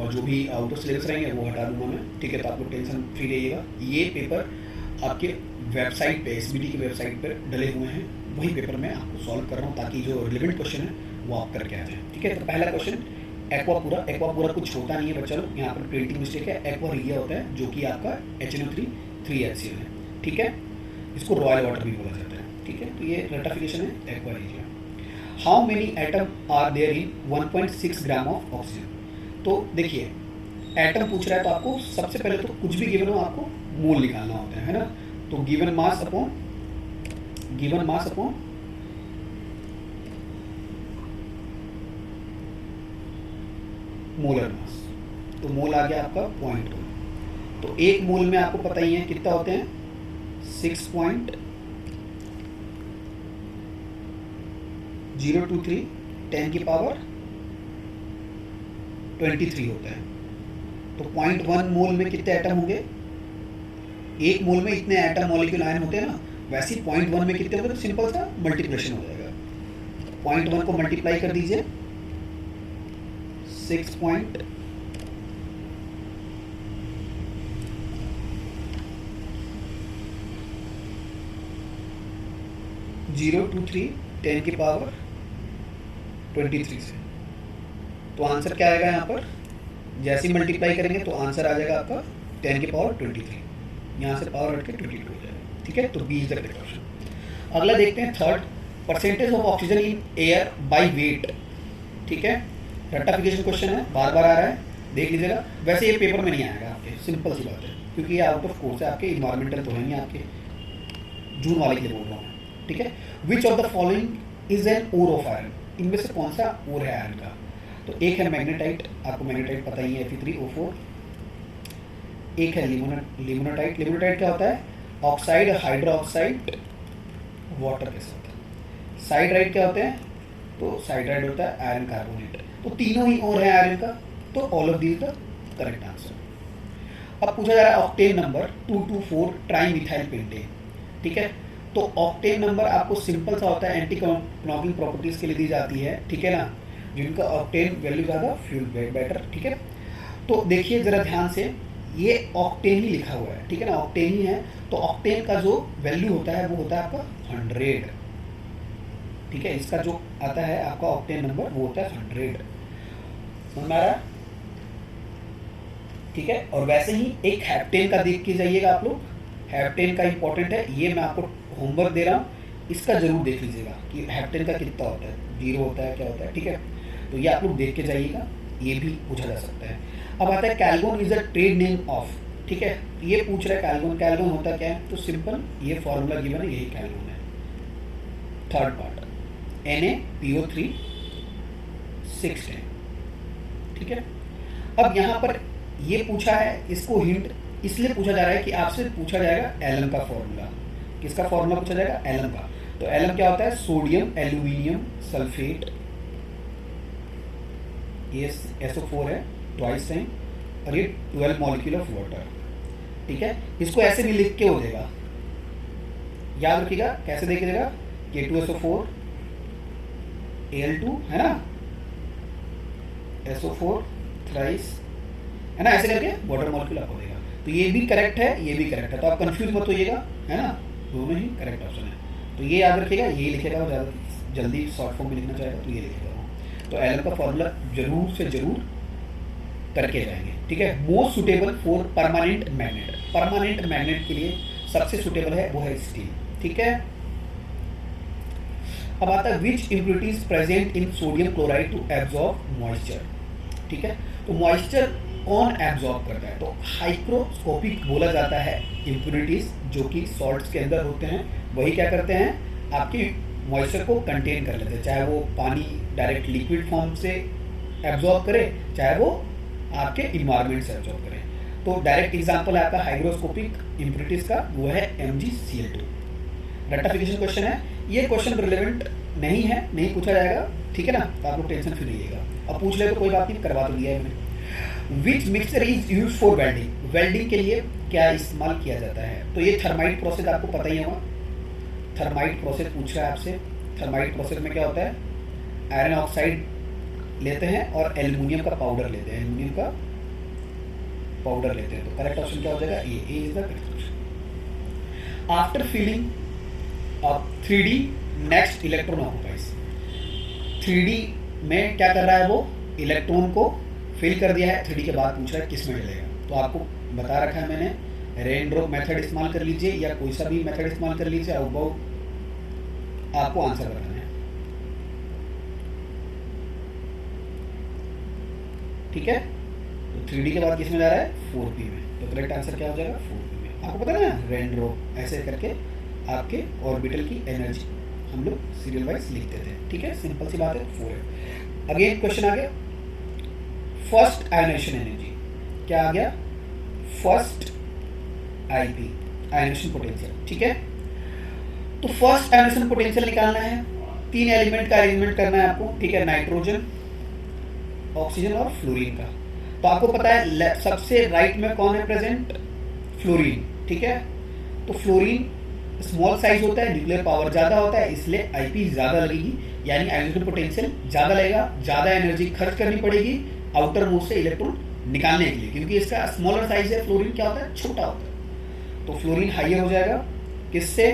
और जो भी आउट ऑफ सिलेबस रहेंगे वो हटा दूंगा मैं, ठीक है। तो आप लोग टेंशन फ्री रहिएगा। ये पेपर आपके वेबसाइट पे, एसबीटी की वेबसाइट पर डले हुए हैं, वही पेपर मैं आपको सॉल्व कर रहा हूँ ताकि जो रिलेवेंट क्वेश्चन है वो आप करके आ जाए, ठीक है। तो पहला क्वेश्चन एक्वापूरा। एक्वापूरा कुछ होता नहीं है बच्चा लोग, यहाँ पर प्रिंटिंग मिस्टेक है। एक्वारिया होता है जो कि आपका HNO3 3HCl है, ठीक है। इसको रॉयल वाटर भी बोला जाता है, ठीक है। तो ये रेक्टिफिकेशन है एक्वारिया। How many atom are there in 1.6 gram of oxygen. तो देखिए एटम पूछ रहा है तो आपको सबसे पहले तो कुछ भी गिवन हो आपको मोल निकालना होता है ना। तो given mass upon molar mass. तो मोल आ गया आपका 0.1। तो एक मोल में आपको पता ही है कितना होते हैं, 6.023 10 की पावर 23 होता है। तो 0.1 मोल में कितने एटम होंगे, एक मोल में इतने एटम मॉलिक्यूल आयन होते हैं ना, वैसे ही 0.1 में कितने होंगे, तो सिंपल सा मल्टीप्लिकेशन हो जाएगा। 0.1 को मल्टीप्लाई कर दीजिए 6.023 10 की पावर 23 से। तो आंसर क्या आएगा यहाँ पर, जैसे ही मल्टीप्लाई करेंगे तो आंसर आ जाएगा आपका 10 की पावर 23, यहाँ से पावर हट के 22 हो जाएगा, ठीक है। तो B is the correct option. अगला देखते हैं third, percentage of oxygen in air by weight, ठीक है। रेक्टिफिकेशन क्वेश्चन है, बार बार आ रहा है, देख लीजिएगा। वैसे ये पेपर में नहीं आएगा आपके, सिंपल सी बात है, क्योंकि ये आउट ऑफ कोर्स है आपके, इन्वायरमेंटल तो है नहीं आपके, जून वाले के लिए बोल रहा हूँ, ठीक है। Which of the following is an ore of iron. इनमें से कौन सा ओर है आयरन का। तो एक है मैग्नेटाइट, आपको मैग्नेटाइट पता ही है, Fe3O4। एक है लिमोनाटाइट। लिमोनाटाइट क्या होता है, ऑक्साइड हाइड्रोक्साइड वाटर के साथ। साइड्राइड क्या होते हैं, तो साइड्राइड होता है आयरन कार्बोनेट। तो तीनों ही और है आयरन का, तो all of these the correct answer. अब पूछा जा रहा है octane number 224 tri methyl pentane, ठीक है। तो ऑक्टेन नंबर आपको सिंपल सा होता है, एंटी नॉकिंग प्रॉपर्टीज के लिए दी जाती है, ठीक है ना, जिनका ऑक्टेन वैल्यू ज़्यादा फ्यूल बेटर, ठीक है। तो देखिए जरा ध्यान से, ये ऑक्टेन ही लिखा हुआ है, ठीक है ना, ऑक्टेन ही है। तो ऑक्टेन का जो वैल्यू होता है वो होता है आपका 100, ठीक है। इसका जो आता है आपका ऑक्टेन नंबर वो होता है 100, समझ में आ रहा है, ठीक है। और वैसे ही एक हेप्टेन का देख के जाइएगा आप लोग, हेप्टेन का इंपॉर्टेंट है, ये मैं आपको होमवर्क दे रहा हूँ, इसका जरूर देख लीजिएगा कि हेप्टेन का कितना होता है, 0 होता है, क्या होता है, ठीक है। तो ये आप लोग देख के जाइएगा, ये भी पूछा जा सकता है। अब आता है Calgon is a trade name of, ठीक है। ये पूछ रहा है कैल्गोन, कैल्गोन होता क्या है, तो सिंपल ये फॉर्मूला गिवन है, यही कैल्गोन है। थर्ड पार्ट NaPO3 610, ठीक है। अब यहाँ पर ये पूछा है, इसको हिंट इसलिए पूछा जा रहा है कि आपसे पूछा जाएगा एलम का फॉर्मूला। किसका फॉर्मूला पूछा जाएगा, एलम का। तो एलम क्या होता है, सोडियम एल्यूमिनियम सल्फेट, ये SO4 है ट्वाइस टाइम, और ये 12 मॉलिक्यूल ऑफ वाटर, ठीक है। इसको ऐसे भी लिख के हो देगा, याद रखिएगा कैसे देख देगा, K2SO4 Al2 है ना, SO4 थ्राइस है ना, ऐसे करके वाटर मॉलिक्यूल आपको देगा। तो ये भी करेक्ट है, ये भी करेक्ट है, तो आप कंफ्यूज मत होइएगा, है ना, दोनों ही करेक्ट ऑप्शन है। तो ये याद रखिएगा, यही लिखेगा, और ज़्यादा जल्दी शॉर्ट फॉर्म में लिखना चाहेगा तो ये लिखेगा। तो एलम का फॉर्मूला जरूर से जरूर करके जाएंगे, ठीक है। Most suitable for permanent magnet, permanent magnet के लिए सबसे सुटेबल है वो है स्टील, ठीक है। अब आता है which impurities present in sodium chloride to absorb moisture, ठीक है। तो मॉइस्चर कौन एब्जॉर्ब करता है, तो हाइग्रोस्कोपिक बोला जाता है इम्प्योरिटीज जो कि सॉल्ट्स के अंदर होते हैं, वही क्या करते हैं, आपकी मॉइस्चर को कंटेन कर लेते हैं, चाहे वो पानी डायरेक्ट लिक्विड फॉर्म से एब्जॉर्ब करे, चाहे वो आपके इन्वायरमेंट से एब्जॉर्ब करे। तो डायरेक्ट एग्जांपल है आपका हाइग्रोस्कोपिक इम्प्योरिटीज का, वो है MgCl2। रेक्टिफिकेशन क्वेश्चन है, ये क्वेश्चन रिलेवेंट नहीं है, नहीं पूछा जाएगा, ठीक है ना, तो आप लोग टेंशन फ्री रहिएगा। अब पूछ ले तो कोई बात नहीं, करवा तो दिया है मैंने। Which mixture is use for welding, welding के लिए क्या इस्तेमाल किया जाता है, तो ये थर्माइट प्रोसेस आपको पता ही होगा। थर्माइट प्रोसेस पूछ रहा है आपसे, थर्माइट प्रोसेस में क्या होता है, आयरन ऑक्साइड लेते हैं और एल्युमिनियम का पाउडर लेते हैं, एल्युमिनियम का पाउडर लेते हैं। तो करेक्ट ऑप्शन क्या हो जाएगा? A is the correct option. After filling अब 3D next electron occupies. 3D में क्या कर रहा है वो? इलेक्ट्रॉन को फिल कर दिया है। 3D के बाद पूछ रहा है किस में डलेगा। तो आपको बता रखा है मैंने, रेन ड्रॉप मेथड इस्तेमाल कर लीजिए या कोई सा भी मेथड इस्तेमाल कर लीजिए, आउटबाउंड आपको आंसर बताना है। ठीक है, तो 3D के बाद किस में जा रहा है? 4P में। तो करेक्ट आंसर क्या हो जाएगा? 4P में। आपको पता है ना, रेन ड्रॉप ऐसे करके आपके ऑर्बिटल की एनर्जी हम लोग सीरियल वाइज लिखते थे। ठीक है, सिंपल सी बात है। 4 है। अगेन क्वेश्चन आ गया, फर्स्ट आयोनेशन एनर्जी क्या आ गया? First IP, ionisation potential. ठीक है, तो फर्स्ट आयोनेशन पोटेंशियल निकालना है। 3 एलिमेंट का अरेंजमेंट करना है आपको। ठीक है, नाइट्रोजन, ऑक्सीजन और फ्लोरीन का। तो आपको पता है सबसे राइट में कौन है प्रेजेंट? फ्लोरीन। ठीक है, तो फ्लोरीन स्मॉल साइज होता है, न्यूक्लियर पावर ज्यादा होता है, इसलिए आईपी ज्यादा लगेगी, यानी आयोनेशन पोटेंशियल ज्यादा लगेगा, ज्यादा एनर्जी खर्च करनी पड़ेगी आउटर मोस्ट से इलेक्ट्रॉन निकालने के लिए, क्योंकि इसका स्मॉलर साइज है। फ्लोरीन क्या होता है? छोटा होता है। तो फ्लोरीन हाइयर हो जाएगा किससे?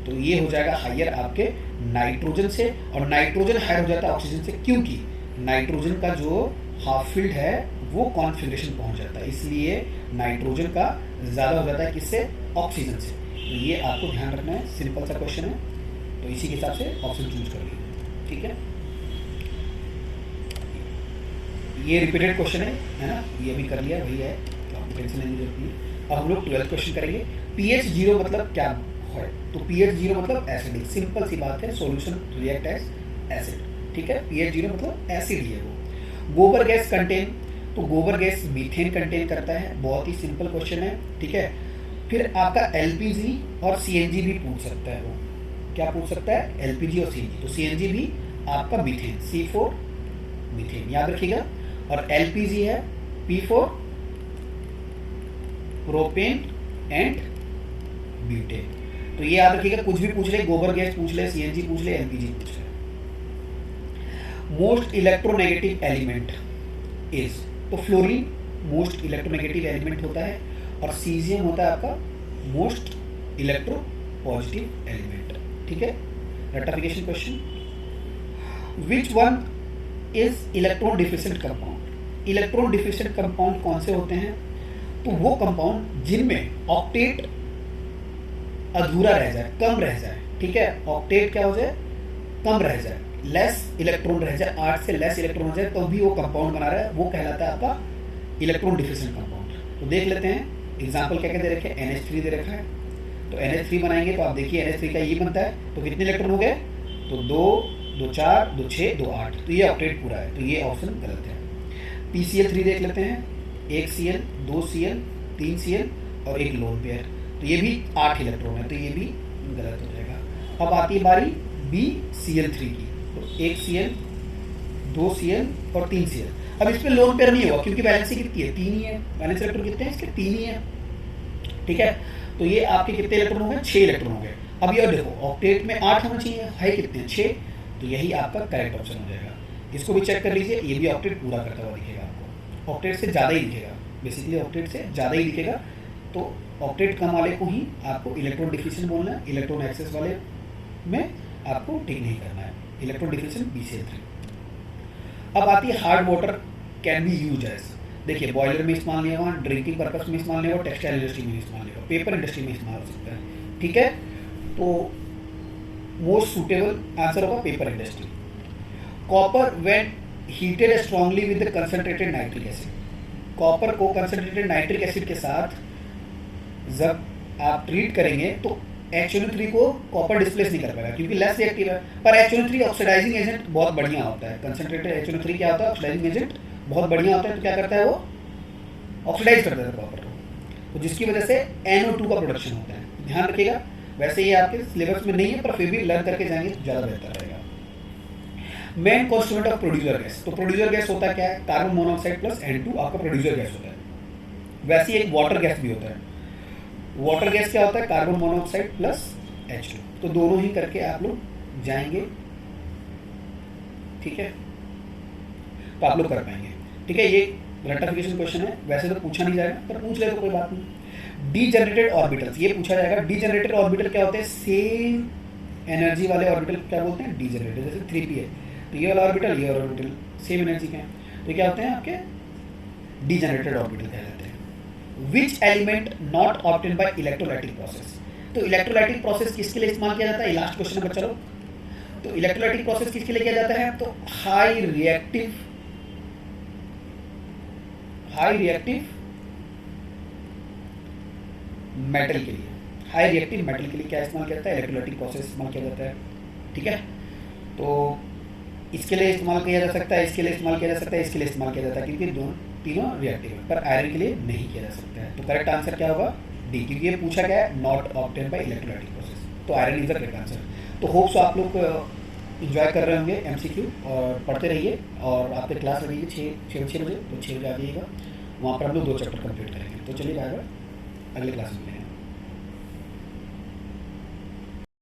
तो ये हो जाएगा हाइयर आपके नाइट्रोजन से, और नाइट्रोजन हाइयर हो जाता है ऑक्सीजन से, क्योंकि नाइट्रोजन का जो हाफ फील्ड है वो कॉन्फिगरेशन पहुंच जाता है, इसलिए नाइट्रोजन का ज्यादा हो जाता है किससे? ऑक्सीजन से। तो ये आपको ध्यान रखना है, सिंपल सा क्वेश्चन है, तो इसी के हिसाब से ऑप्शन चूज कर लीजिए। ठीक है, ये रिपीटेड क्वेश्चन है ना, ये भी कर लिया, वही है, तो आपको टेंशन लेने की जरूरत नहीं। अब हम लोग 12th क्वेश्चन करेंगे। pH 0 मतलब क्या है? तो pH 0 मतलब एसिडिक, सिंपल सी बात है, सॉल्यूशन रिएक्ट एज एसिड। ठीक है, pH 0 मतलब एसिड ही है वो। गोबर गैस कंटेन, तो गोबर गैस मीथेन कंटेन करता है, बहुत ही सिंपल क्वेश्चन है। ठीक है, फिर आपका एलपीजी और सीएनजी भी पूछ सकता है वो। क्या पूछ सकता है? एलपीजी और सीएनजी। तो सीएनजी भी आपका मीथेन, C4 मीथेन, याद रखिएगा। और एलपीजी है P4 प्रोपेन एंड ब्यूटेन। तो ये याद रखिएगा, कुछ भी पूछ ले, गोबर गैस पूछ ले, सीएनजी पूछ ले, एलपीजी पूछ ले। मोस्ट इलेक्ट्रोनेगेटिव एलिमेंट इज, तो फ्लोरीन मोस्ट इलेक्ट्रोनेगेटिव एलिमेंट होता है, और सीजियम होता है आपका मोस्ट इलेक्ट्रो पॉजिटिव एलिमेंट। ठीक है, rectification question, which one is electron deficient compound? Electron deficient compound कौन से होते हैं? तो वो कंपाउंड जिनमें ऑक्टेट अधूरा रह जाए, कम रह जाए। ठीक है, ऑक्टेट क्या हो जाए? कम रह जाए, लेस इलेक्ट्रॉन रह जाए, 8 से लेस इलेक्ट्रॉन हो जाए, तो भी वो कंपाउंड बना रहा है, वो कहलाता है आपका इलेक्ट्रॉन डिफिशिएंट कंपाउंड। तो देख लेते हैं एग्जाम्पल क्या क्या दे रखे हैं। NH3 दे रखा है, तो NH3 बनाएंगे तो आप देखिए NH3 का ये बनता है, तो कितने इलेक्ट्रॉन हो गए? तो 2 2 4 2 6 2 8, तो ये ऑक्टेट पूरा है, तो ये ऑप्शन गलत है। PCl3 देख लेते हैं, 1 Cl 2 Cl 3 Cl और एक लोन पेयर, तो ये भी 8 इलेक्ट्रॉन है, तो ये भी गलत हो जाएगा। अब आती है बारी BCl3 की, तो 1 Cl 2 Cl और 3 Cl। अब इस पे लोन पेयर नहीं होगा, क्योंकि वैलेंसी कितनी है? 3 ही है। वैलेंस इलेक्ट्रॉन कितने हैं इसके? 3 ही है। ठीक है, तो ये आपके कितने इलेक्ट्रॉन हो गए? 6 इलेक्ट्रॉन हो गए। अब ये देखो, ऑक्टेट में 8 होना चाहिए, है कितने? 6, तो यही आपका करेक्ट ऑप्शन हो जाएगा। इसको भी चेक कर लीजिए, ये भी ऑक्टेट पूरा करता हुआ दिखेगा आपको, ऑक्टेट से ज़्यादा ही दिखेगा, बेसिकली ऑक्टेट से ज़्यादा ही दिखेगा। तो ऑक्टेट कम वाले को ही आपको इलेक्ट्रॉन डिफिशिएंट बोलना है, इलेक्ट्रॉन एक्सेस वाले में आपको टिक नहीं करना है, इलेक्ट्रॉन डिफिशिएंट BCl3। अब आती है hard water can be used as, देखिए बॉयलर में इस्तेमाल नहीं होगा, ड्रिंकिंग पर्पस में इस्तेमाल नहीं होगा, टेक्सटाइल इंडस्ट्री में इस्तेमाल नहीं होगा, पेपर इंडस्ट्री में इस्तेमाल हो सकता है। ठीक है, तो मोस्ट सुटेबल आंसर होगा paper industry. Copper when heated strongly with concentrated nitric acid, copper को कंसंट्रेटेड नाइट्रिक एसिड के साथ जब आप ट्रीट करेंगे तो HNO3 को कॉपर डिस्प्लेस नहीं कर पाएगा, क्योंकि लेस रिएक्टिव है। पर HNO3 ऑक्सीडाइजिंग एजेंट बहुत बढ़िया होता है, कंसंट्रेटेड HNO3 क्या होता है? ऑक्सीडाइजिंग एजेंट बहुत बढ़िया होता है, तो क्या करता है वो? ऑक्सीडाइज कर देता है कॉपर को, तो जिसकी वजह से NO2 का प्रोडक्शन होता है। ध्यान रखिएगा, वैसे ये आपके सिलेबस में नहीं है, पर फिर भी लर्न करके जाएंगे तो ज़्यादा बेहतर रहेगा। Main constituent of producer gas, तो प्रोड्यूसर गैस होता क्या है? कार्बन मोनोऑक्साइड प्लस N2 आपका प्रोड्यूसर गैस होता है। वैसे एक वाटर गैस भी होता है, वाटर गैस क्या होता है? कार्बन मोनोऑक्साइड प्लस H2, तो दोनों ही करके आप लोग जाएंगे। ठीक है, तो आप लोग कर पाएंगे। ठीक है, ये रेक्टिफिकेशन क्वेश्चन है, वैसे तो पूछा नहीं जाएगा पर पूछ ले तो कोई बात नहीं। डीजनरेटेड ऑर्बिटल्स, ये पूछा जाएगा। डीजनरेटेड ऑर्बिटल क्या होते हैं? सेम एनर्जी वाले ऑर्बिटल क्या बोलते हैं? डीजनरेटेड। जैसे 3p है तो ये वाला ऑर्बिटल, ये ऑर्बिटल सेम एनर्जी के हैं, तो क्या होते हैं आपके? डीजनरेटेड ऑर्बिटल कहलाते हैं। Which element not obtain by electrolytic process, तो इलेक्ट्रोलाइटिक प्रोसेस किसके लिए इस्तेमाल किया जाता है? लास्ट क्वेश्चन है बच्चा लोग। तो इलेक्ट्रोलाइटिक प्रोसेस किसके लिए किया जाता है? तो हाई रिएक्टिव मेटल के लिए, हाई रिएक्टिव मेटल के लिए क्या इस्तेमाल किया जाता है? इलेक्ट्रोलाइटिक प्रोसेस इस्तेमाल किया जाता है। ठीक है, तो इसके लिए इस्तेमाल किया जा सकता है, इसके लिए इस्तेमाल किया जा सकता है, इसके लिए इस्तेमाल किया जाता है, क्योंकि दोनों तीनों रिएक्टिव है, पर आयरन के लिए नहीं किया जा सकता है। तो करेक्ट आंसर क्या होगा? डी, क्योंकि ये पूछा गया है not obtain by electrolytic process, तो iron is the correct answer. तो होप्स आप लोग इंजॉय कर रहे होंगे एमसीक्यू, और पढ़ते रहिए। और आपकी क्लास लगेगी 6 बजे, तो 6 बजे आ जाइएगा, वहाँ पर हम लोग 2 चैप्टर कंप्लीट करेंगे। तो चलिए बाय बाय, अगले क्लास में मिलेंगे।